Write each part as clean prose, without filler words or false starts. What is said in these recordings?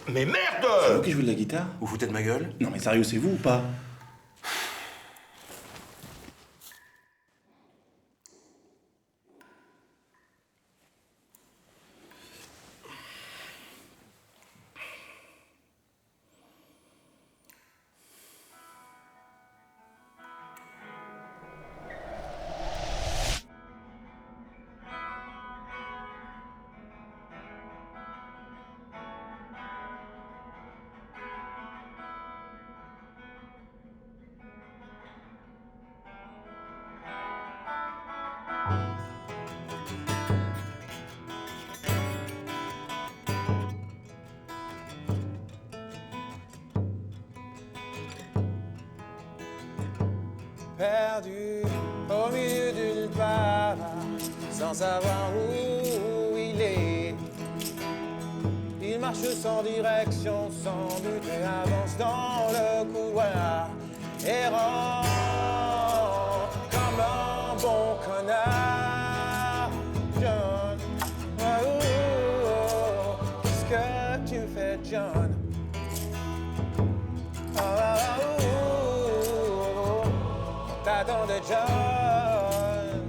Mais merde! C'est vous qui jouez de la guitare? Vous foutez de ma gueule? Non mais sérieux, c'est vous ou pas? Perdu au milieu d'une part, sans savoir où il est. Il marche sans direction, sans but et avance dans le couloir, errant comme un bon connard. John, qu'est-ce que tu fais, John? T'attendais John,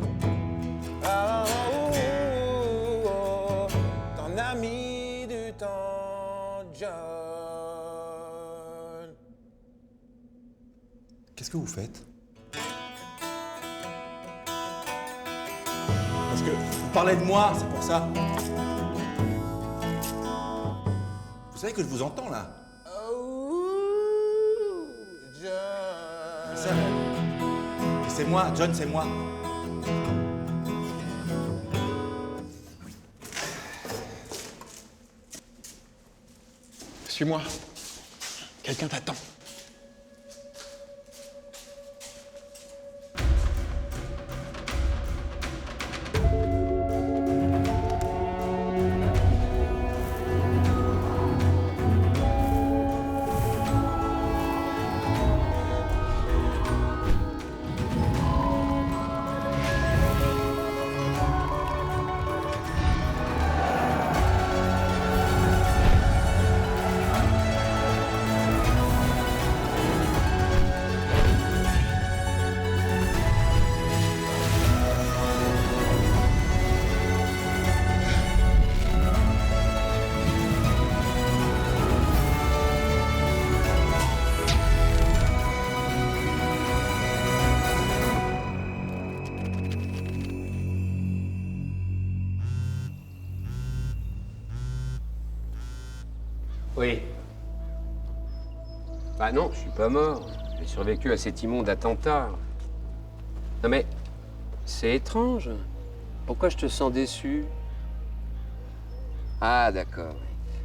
t'en as mis du temps, John. Qu'est-ce que vous faites? Parce que vous parlez de moi, c'est pour ça. Vous savez que je vous entends là. Oh, John. Ça, c'est moi, John, c'est moi. Suis-moi. Quelqu'un t'attend. Oui. Bah non, je suis pas mort. J'ai survécu à cet immonde attentat. Non mais, c'est étrange. Pourquoi je te sens déçu? Ah, d'accord.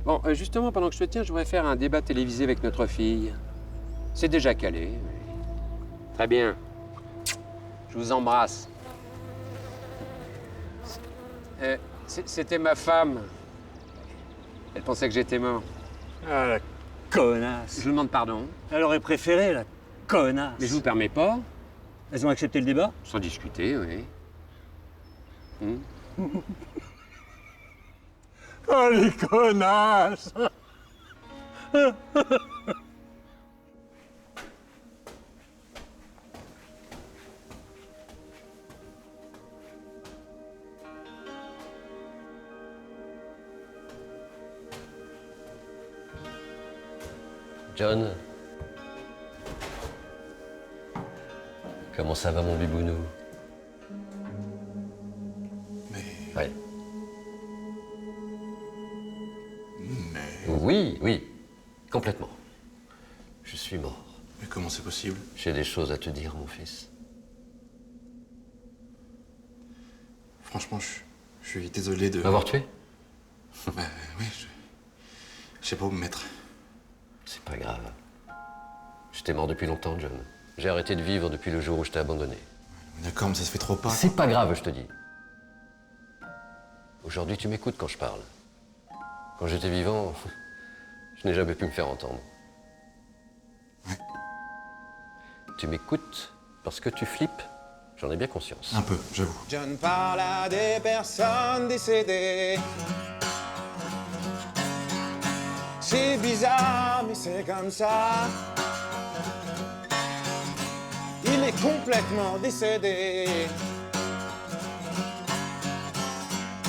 Bon, justement, pendant que je te tiens, je voudrais faire un débat télévisé avec notre fille. C'est déjà calé. Très bien. Je vous embrasse. C'était ma femme. Elle pensait que j'étais mort. Ah, la connasse. Je vous demande pardon. Elle aurait préféré, la connasse. Mais je vous permets pas. Elles ont accepté le débat? Sans discuter, oui. Oh, les connasses. John, comment ça va mon bibounou? Mais... Ouais. Mais... Oui, oui, complètement. Je suis mort. Mais comment c'est possible? J'ai des choses à te dire, mon fils. Franchement, je suis désolé de... M'avoir tué? Bah oui, je sais pas où me mettre. C'est pas grave. J'étais mort depuis longtemps, John. J'ai arrêté de vivre depuis le jour où je t'ai abandonné. D'accord, mais ça se fait trop pas. C'est pas grave, je te dis. Aujourd'hui, tu m'écoutes quand je parle. Quand j'étais vivant, je n'ai jamais pu me faire entendre. Ouais. Tu m'écoutes parce que tu flippes, j'en ai bien conscience. Un peu, j'avoue. John parle à des personnes décédées. C'est bizarre, mais c'est comme ça. Il est complètement décédé.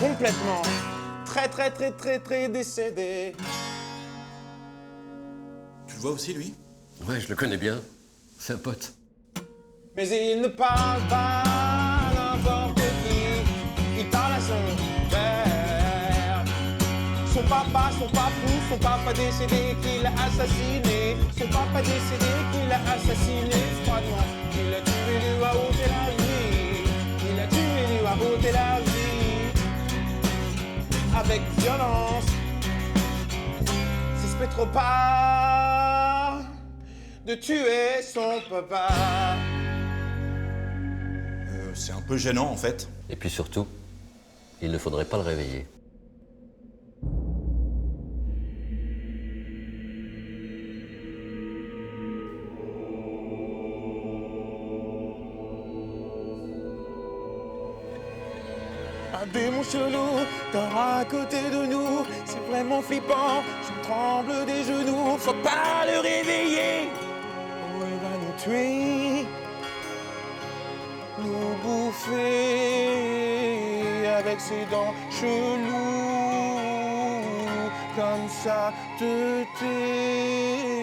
Complètement. Très décédé. Tu le vois aussi, lui? Ouais, je le connais bien. C'est un pote. Mais il ne parle pas n'importe qui. Il parle à son père. Son papa décédé qui l'a assassiné. Son papa décédé qui l'a assassiné froidement. Il a tué, lui a ôté la vie. Il a tué, lui a ôté la vie. Avec violence. C'est trop pas de tuer son papa. C'est un peu gênant, en fait. Et puis surtout, il ne faudrait pas le réveiller. Un démon chelou dort à côté de nous. C'est vraiment flippant, je tremble des genoux. Faut pas le réveiller, ou il va nous tuer, nous bouffer avec ses dents cheloues. Comme ça, te tuer.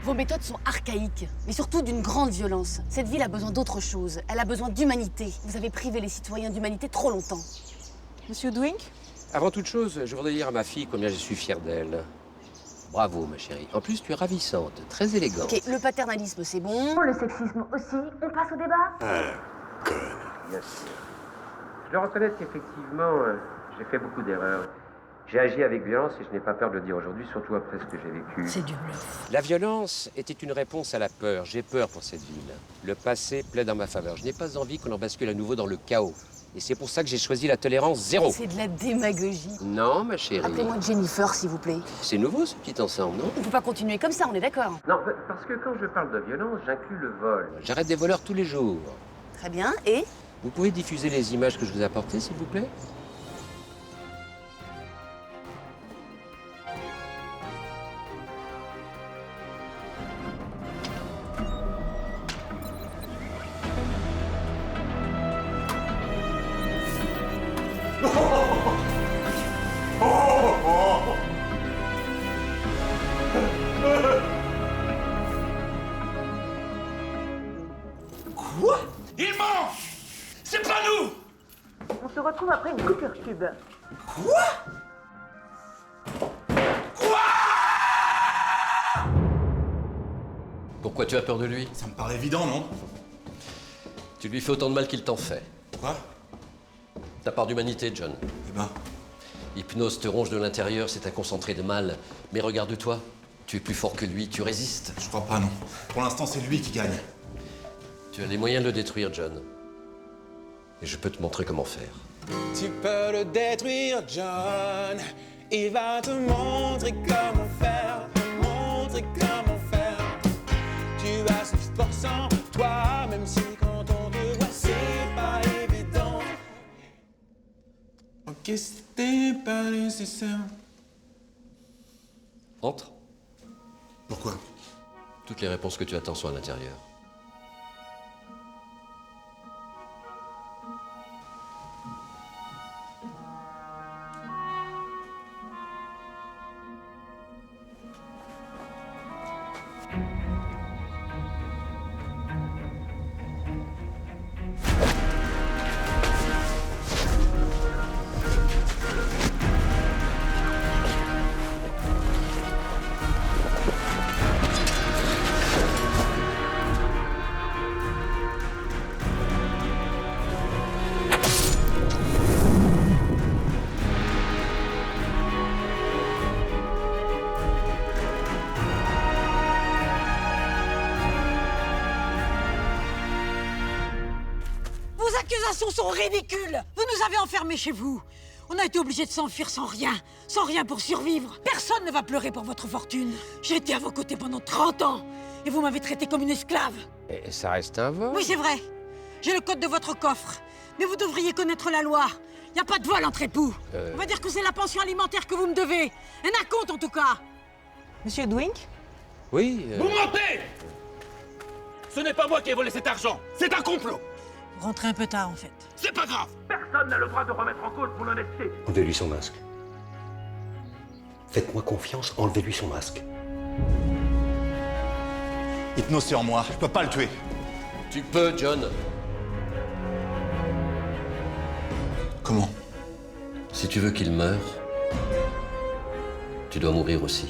Vos méthodes sont archaïques, mais surtout d'une grande violence. Cette ville a besoin d'autre chose. Elle a besoin d'humanité. Vous avez privé les citoyens d'humanité trop longtemps. Monsieur Dwing? Avant toute chose, je voudrais dire à ma fille combien je suis fier d'elle. Bravo, ma chérie. En plus, tu es ravissante, très élégante. Ok, le paternalisme, c'est bon. Le sexisme aussi. On passe au débat. Bien sûr. Je dois reconnaître qu'effectivement, j'ai fait beaucoup d'erreurs. J'ai agi avec violence et je n'ai pas peur de le dire aujourd'hui, surtout après ce que j'ai vécu. C'est du bluff. La violence était une réponse à la peur. J'ai peur pour cette ville. Le passé plaide en ma faveur. Je n'ai pas envie qu'on en bascule à nouveau dans le chaos. Et c'est pour ça que j'ai choisi la tolérance zéro. C'est de la démagogie. Non, ma chérie. Appelez-moi Jennifer, s'il vous plaît. C'est nouveau, ce petit ensemble, non? On peut pas continuer comme ça, on est d'accord. Non, parce que quand je parle de violence, j'inclus le vol. J'arrête des voleurs tous les jours. Très bien, et Vous pouvez diffuser les images que je vous ai apportées, s'il vous plaît? Quoi? Il ment! C'est pas nous! On se retrouve après une coupure cube. Pourquoi tu as peur de lui? Ça me paraît évident, non? Tu lui fais autant de mal qu'il t'en fait. Quoi? Ta part d'humanité, John. Eh ben, L'hypnose te ronge de l'intérieur, c'est un concentré de mal. Mais regarde-toi, tu es plus fort que lui, tu résistes. je crois pas, non. Pour l'instant, c'est lui qui gagne. Tu as les moyens de le détruire, John. Et je peux te montrer comment faire. Tu peux le détruire, John. Il va te montrer comment faire. Te montrer comment faire. Tu as cette force en toi, même si quand on te voit, c'est pas évident. Ok, c'était pas nécessaire. Entre. Pourquoi? Toutes les réponses que tu attends sont à l'intérieur. Vos accusations sont ridicules. Vous nous avez enfermés chez vous. On a été obligés de s'enfuir sans rien pour survivre. Personne ne va pleurer pour votre fortune. J'ai été à vos côtés pendant 30 ans et vous m'avez traité comme une esclave. Et ça reste un vol. Oui, c'est vrai. J'ai le code de votre coffre. Mais vous devriez connaître la loi. Y a pas de vol entre époux. On va dire que c'est la pension alimentaire que vous me devez. Un acompte en tout cas. Monsieur Dwink? Oui, Vous mentez! Ce n'est pas moi qui ai volé cet argent, c'est un complot! Vous rentrez un peu tard en fait. C'est pas grave! Personne n'a le droit de remettre en cause mon honnêteté! Enlevez-lui son masque. Faites-moi confiance, enlevez-lui son masque. Hypnose, c'est en moi, je peux pas le tuer. Tu peux, John. Comment? Si tu veux qu'il meure, tu dois mourir aussi.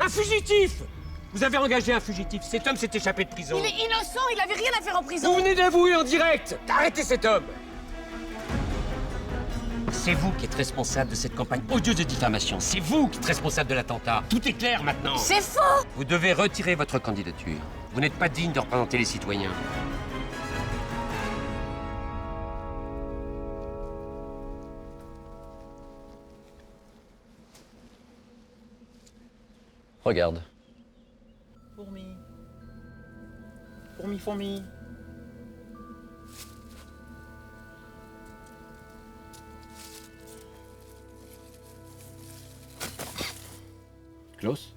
un fugitif! Vous avez engagé un fugitif. Cet homme s'est échappé de prison. Il est innocent, il avait rien à faire en prison. Vous venez d'avouer en direct. Arrêtez cet homme. C'est vous qui êtes responsable de cette campagne odieuse de diffamation. C'est vous qui êtes responsable de l'attentat. Tout est clair maintenant. C'est faux! Vous devez retirer votre candidature. Vous n'êtes pas digne de représenter les citoyens. Regarde. Fourmi. Fourmi, fourmi. Klaus,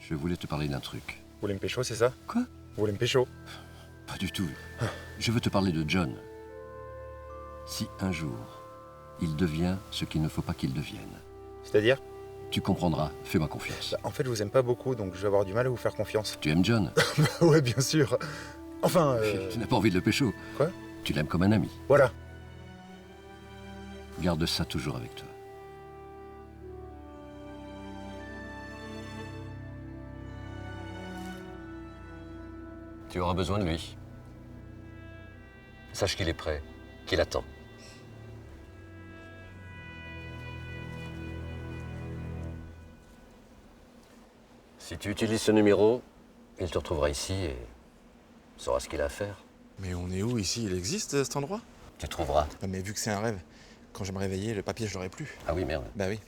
je voulais te parler d'un truc. Vous voulez me pécho, c'est ça? Quoi? Vous voulez me pécho? Pas du tout. Je veux te parler de John. Si un jour, il devient ce qu'il ne faut pas qu'il devienne, C'est-à-dire? tu comprendras, fais-moi confiance. En fait, je vous aime pas beaucoup, donc je vais avoir du mal à vous faire confiance. Tu aimes John? Ouais, bien sûr. Enfin, Tu n'as pas envie de le pécho. Quoi? Tu l'aimes comme un ami. voilà. Garde ça toujours avec toi. Tu auras besoin de lui. Sache qu'il est prêt, qu'il attend. Si tu utilises ce numéro, il te retrouvera ici et saura ce qu'il a à faire. Mais on est où ici? Il existe cet endroit? Tu trouveras. Non, mais vu que c'est un rêve, quand je vais me réveiller, le papier, je l'aurai plus. Ah oui, merde. Bah oui.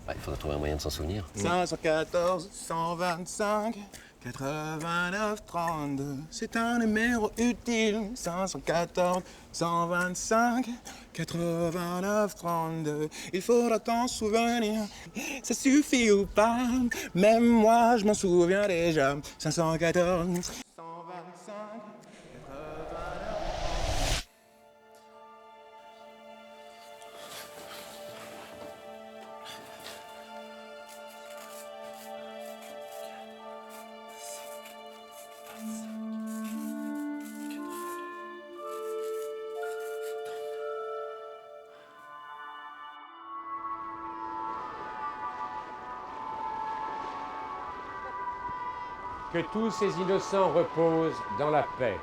Bah, il faudra trouver un moyen de s'en souvenir. 514, 125, 89, 32. C'est un numéro utile. 514, 125, 89, 32. Il faudra t'en souvenir. Ça suffit ou pas? Même moi, je m'en souviens déjà. 514, 125. Que tous ces innocents reposent dans la paix.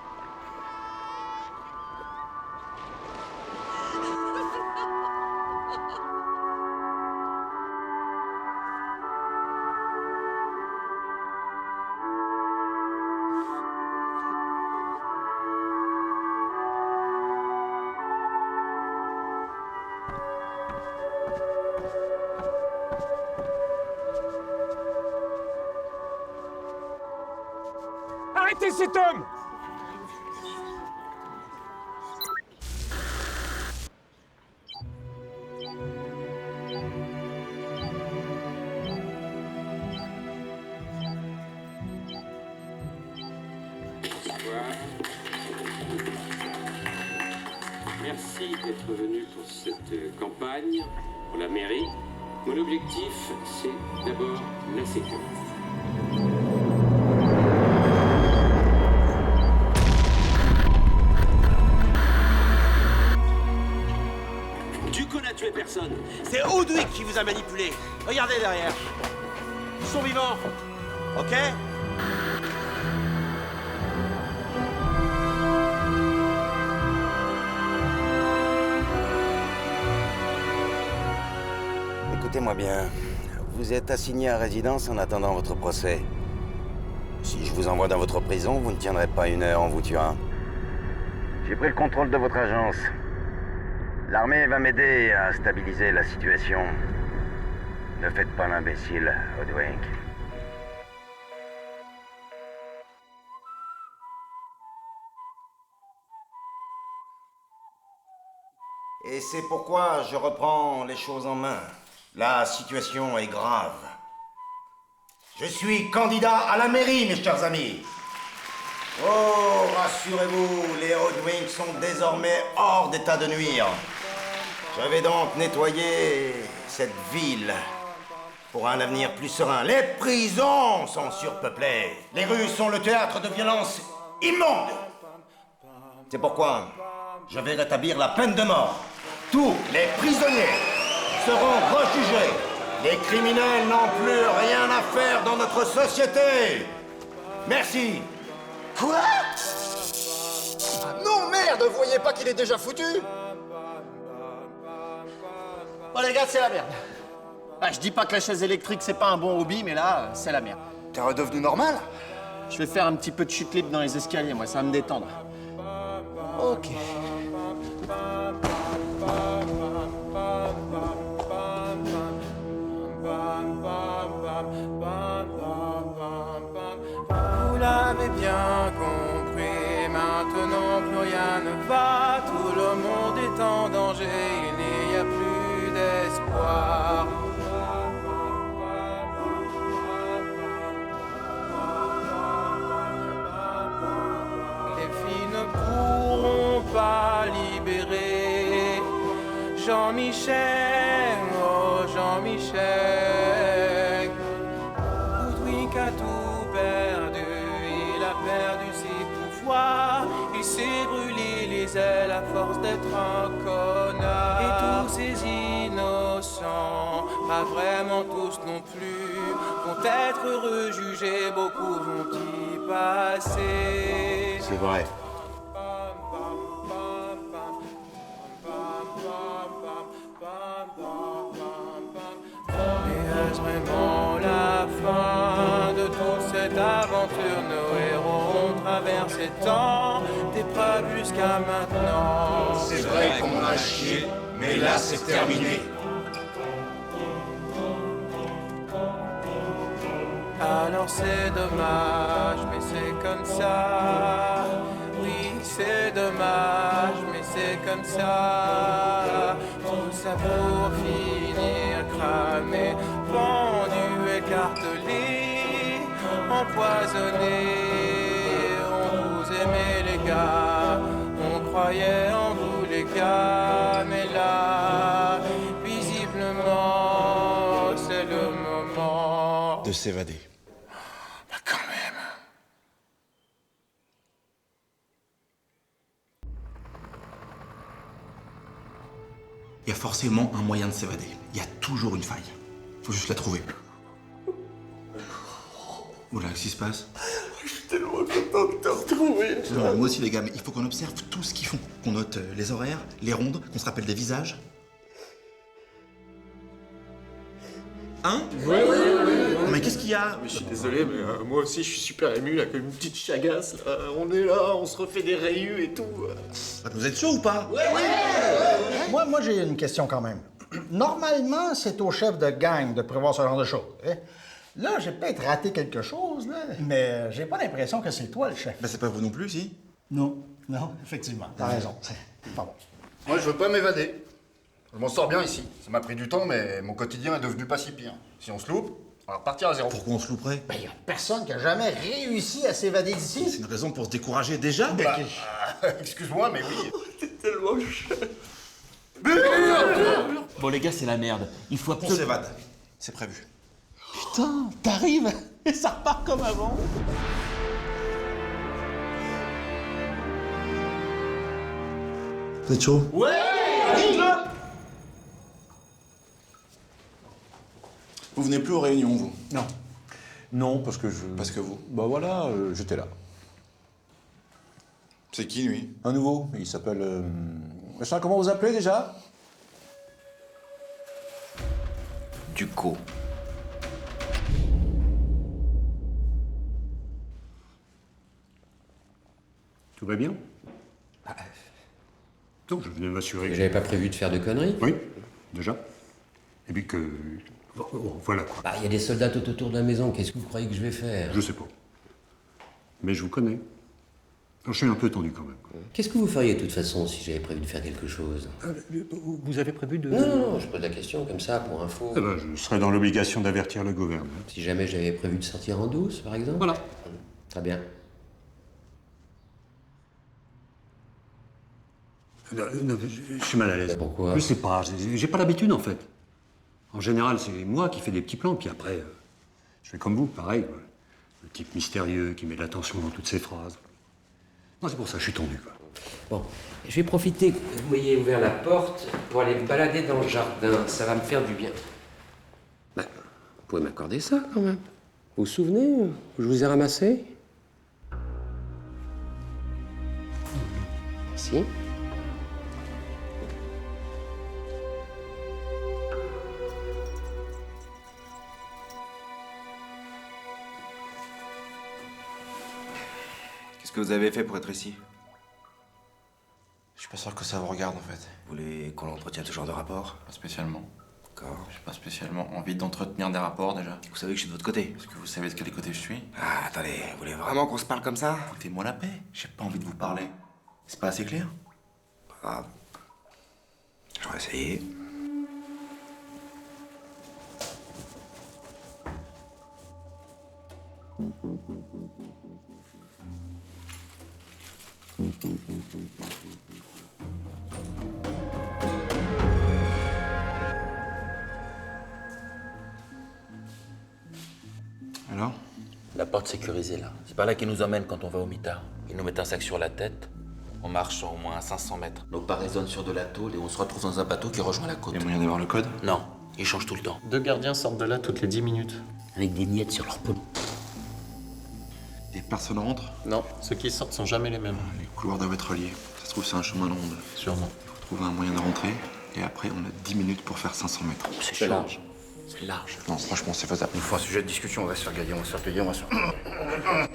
Arrêtez cet homme! Merci d'être venu pour cette campagne, pour la mairie. Mon objectif, c'est d'abord la sécurité. Ducon n'a tué personne. C'est Oudwick qui vous a manipulé. Regardez derrière. Ils sont vivants. Ok? Écoutez-moi bien. Vous êtes assigné à résidence en attendant votre procès. Si je vous envoie dans votre prison, vous ne tiendrez pas une heure en vous tuant. J'ai pris le contrôle de votre agence. L'armée va m'aider à stabiliser la situation. Ne faites pas l'imbécile, Hoodwink. Et c'est pourquoi je reprends les choses en main. La situation est grave. Je suis candidat à la mairie, mes chers amis. Oh, rassurez-vous, les Hoodwinks sont désormais hors d'état de nuire. Je vais donc nettoyer cette ville pour un avenir plus serein. Les prisons sont surpeuplées. Les rues sont le théâtre de violences immondes. C'est pourquoi je vais rétablir la peine de mort. Tous les prisonniers seront rejugés. Les criminels n'ont plus rien à faire dans notre société. Merci. Quoi? Ah non, merde, vous voyez pas qu'il est déjà foutu? Bon les gars, c'est la merde. Ah, je dis pas que la chaise électrique c'est pas un bon hobby, mais là, c'est la merde. T'es redevenu normal? Je vais faire un petit peu de chute libre dans les escaliers, moi, ça va me détendre. Ok. Vous l'avez bien compris, maintenant plus rien ne va, tout le monde est en danger, il n'y a plus d'espoir. Les filles ne pourront pas libérer Jean-Michel, oh Jean-Michel. Hoodwink a tout perdu, il a perdu ses pouvoirs, il s'est brûlé les ailes à force d'être un connard. Et tous ces innocents, pas vraiment tous non plus, vont être rejugés, beaucoup vont y passer. C'est vrai. Et est-ce vraiment la fin de toute cette aventure? Nos héros ont traversé tant d'épreuves jusqu'à maintenant. C'est vrai qu'on a chié, mais là c'est terminé. Alors c'est dommage, mais c'est comme ça. Oui, c'est dommage, mais c'est comme ça. Tout ça pour finir cramé, pendu, écartelé, empoisonné. On vous aimait les gars, on croyait en vous les gars, mais là, visiblement, c'est le moment De s'évader. quand même. Il y a forcément un moyen de s'évader. Il y a toujours une faille. Faut juste la trouver. Oula, qu'est-ce qui se passe? Je suis tellement content de te retrouver. Non, moi aussi les gars, mais il faut qu'on observe tout ce qu'ils font. Qu'on note les horaires, les rondes, qu'on se rappelle des visages. Hein? Oui. Non, mais qu'est-ce qu'il y a? Mais je suis désolé, mais moi aussi je suis super ému là, comme une petite chagasse. Là. On est là, on se refait des rayures et tout. Vous êtes chaud ou pas? Moi j'ai une question quand même. Normalement, c'est au chef de gang de prévoir ce genre de choses. Hein? Là, j'ai peut-être raté quelque chose, là, mais j'ai pas l'impression que c'est toi le chef. Ben c'est pas vous non plus, si? Non, effectivement, t'as raison. C'est pas bon. Moi, je veux pas m'évader. Je m'en sors bien ici. Ça m'a pris du temps, mais mon quotidien est devenu pas si pire. Si on se loupe, on va repartir à zéro. Pourquoi on se louperait? Ben, y a personne qui a jamais réussi à s'évader d'ici. C'est une raison pour se décourager déjà? Bah, excuse-moi, mais oui. T'es tellement chef. Bon les gars, c'est la merde. Il faut On absolument... s'évade. C'est prévu. Putain, t'arrives et ça repart comme avant. Vous êtes chaud? Ouais. Vous venez plus aux réunions, vous? Non. Non, parce que je... Parce que vous? Bah voilà, j'étais là. C'est qui, lui? Un nouveau, il s'appelle... Machin, comment vous appelez déjà? Ducos. Tout va bien? Non, je venais m'assurer que... J'avais pas prévu de faire de conneries. Oui, déjà. Et puis que... Bon, voilà quoi. Bah, y a des soldats tout autour de la maison, qu'est-ce que vous croyez que je vais faire? Je sais pas. Mais je vous connais. Alors, je suis un peu tendu quand même. Qu'est-ce que vous feriez de toute façon si j'avais prévu de faire quelque chose? Vous avez prévu de... Non, je pose la question comme ça, pour info. Eh ben, je serais dans l'obligation d'avertir le gouvernement. Si jamais j'avais prévu de sortir en douce, par exemple? Voilà. Très bien. Non, je suis mal à l'aise. Pourquoi? Je sais pas, j'ai pas l'habitude en fait. En général, c'est moi qui fais des petits plans, puis après, je fais comme vous, pareil. Quoi. Le type mystérieux qui met de l'attention dans toutes ses phrases. Non, c'est pour ça, je suis tendu, quoi. Bon, je vais profiter que vous m'ayez ouvert la porte pour aller me balader dans le jardin. Ça va me faire du bien. Bah, vous pouvez m'accorder ça, quand même. Vous vous souvenez où je vous ai ramassé? Merci. Qu'est-ce que vous avez fait pour être ici? Je suis pas sûr que ça vous regarde en fait. Vous voulez qu'on entretient ce genre de rapport? Pas spécialement. D'accord. J'ai pas spécialement envie d'entretenir des rapports déjà. Vous savez que je suis de votre côté? Est-ce que vous savez de quel côté je suis? Ah, attendez, vous voulez vraiment qu'on se parle comme ça? Foutez-moi la paix. J'ai pas envie de vous parler. C'est pas assez clair? Pas grave. Je vais essayer. Alors? La porte sécurisée là. C'est par là qu'ils nous emmènent quand on va au mitard. Ils nous mettent un sac sur la tête. On marche sur au moins 500 mètres. Nos pas résonnent sur de la tôle et on se retrouve dans un bateau qui rejoint la côte. Il y a moyen d'avoir le code? Non, ils changent tout le temps. 2 gardiens sortent de là toutes les 10 minutes. Avec des miettes sur leur peau. Et personne rentre? Non, ceux qui sortent sont jamais les mêmes. Les couloirs doivent être reliés. Ça se trouve, c'est un chemin de ronde. Sûrement. Il faut trouver un moyen de rentrer. Et après, on a 10 minutes pour faire 500 mètres. C'est large. C'est large. Non, franchement, c'est faisable. Une fois un sujet de discussion, on va se faire gailler, on va se faire payer, on va se faire...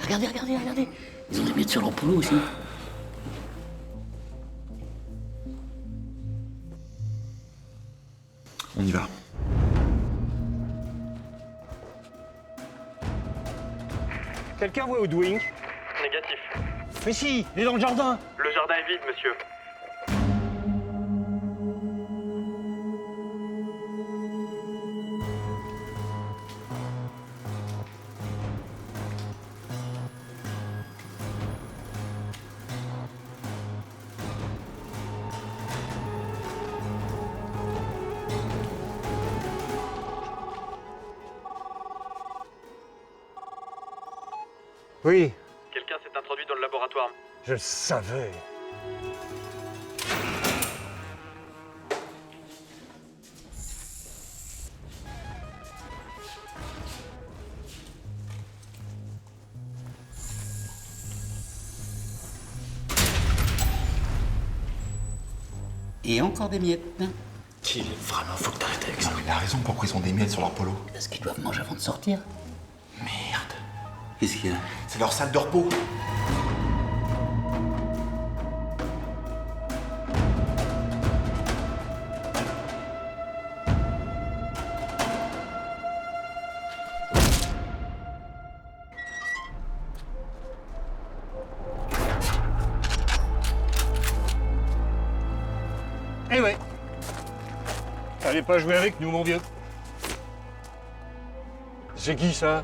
Regardez. Ils ont des miettes sur leur peau aussi. On y va. Quelqu'un voit Woodwink? Négatif. Mais si, il est dans le jardin. Le jardin est vide, monsieur. Oui, Quelqu'un s'est introduit dans le laboratoire. je le savais. Et encore des miettes. Vraiment, faut que t'arrêtes avec ça. Non, il a raison, pourquoi ils ont des miettes sur leur polo? Parce qu'ils doivent manger avant de sortir. Merde. Qu'est-ce qu'il y a? C'est leur salle de repos. Eh ouais. T'allais pas jouer avec nous, mon vieux. C'est qui, ça?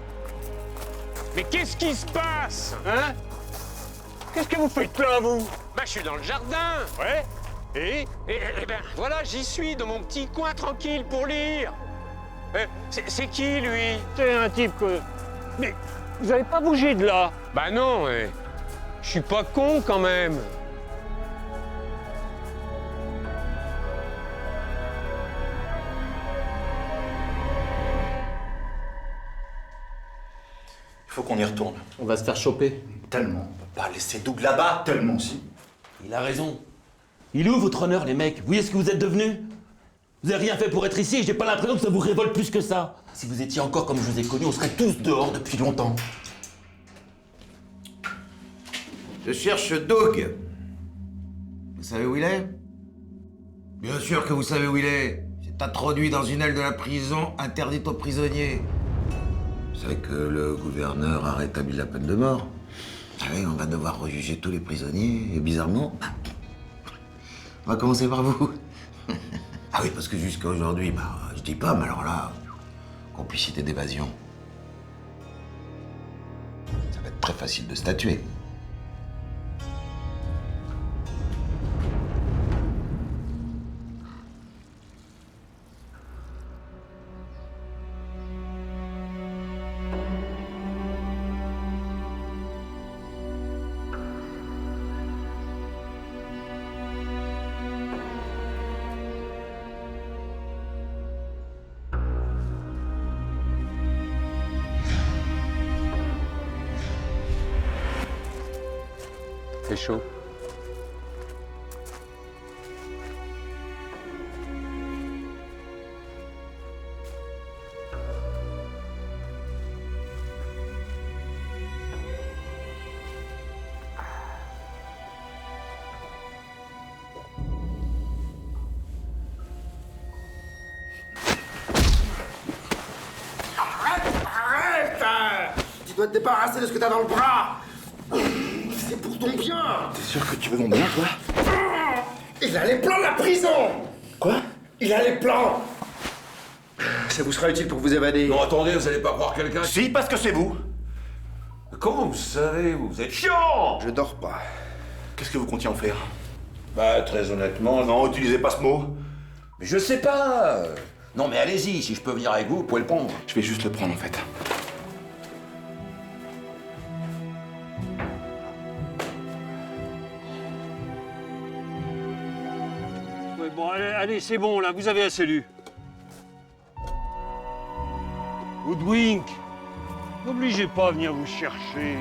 Mais qu'est-ce qui se passe, hein? Qu'est-ce que vous faites là, vous? Bah, je suis dans le jardin. Ouais. Et ben, voilà, j'y suis, dans mon petit coin tranquille pour lire. C'est qui, lui? c'est un type que... Mais vous avez pas bougé de là. Bah non, je suis pas con, quand même. Il faut qu'on y retourne. On va se faire choper. Tellement. On peut pas laisser Doug là-bas. Tellement si. Il a raison. Il est où votre honneur, les mecs? Vous voyez ce que vous êtes devenus? Vous avez rien fait pour être ici et j'ai pas l'impression que ça vous révolte plus que ça. Si vous étiez encore comme je vous ai connu, on serait tous dehors depuis longtemps. Je cherche Doug. Vous savez où il est? Bien sûr que vous savez où il est. Il s'est introduit dans une aile de la prison interdite aux prisonniers. Vous savez que le gouverneur a rétabli la peine de mort. Ah oui, on va devoir rejuger tous les prisonniers, et bizarrement, on va commencer par vous. Ah oui, parce que jusqu'à aujourd'hui, je dis pas, mais alors là, complicité d'évasion. Ça va être très facile de statuer. C'est chaud. Arrête! Tu dois te débarrasser de ce que t'as dans le bras! C'est pour ton bien! T'es sûr que tu veux mon bien, toi? Il a les plans de la prison! Quoi? Il a les plans! Ça vous sera utile pour vous évader. Non, attendez, vous allez pas croire quelqu'un... Si, parce que c'est vous! Comment vous savez? Vous êtes chiant! Je dors pas. Qu'est-ce que vous comptiez en faire? Bah, très honnêtement... Non, utilisez pas ce mot. Mais je sais pas. Non, mais allez-y, si je peux venir avec vous, vous pouvez le prendre. Je vais juste le prendre, en fait. Ouais, bon, allez, c'est bon, là, vous avez assez lu. Woodwink, n'obligez pas à venir vous chercher.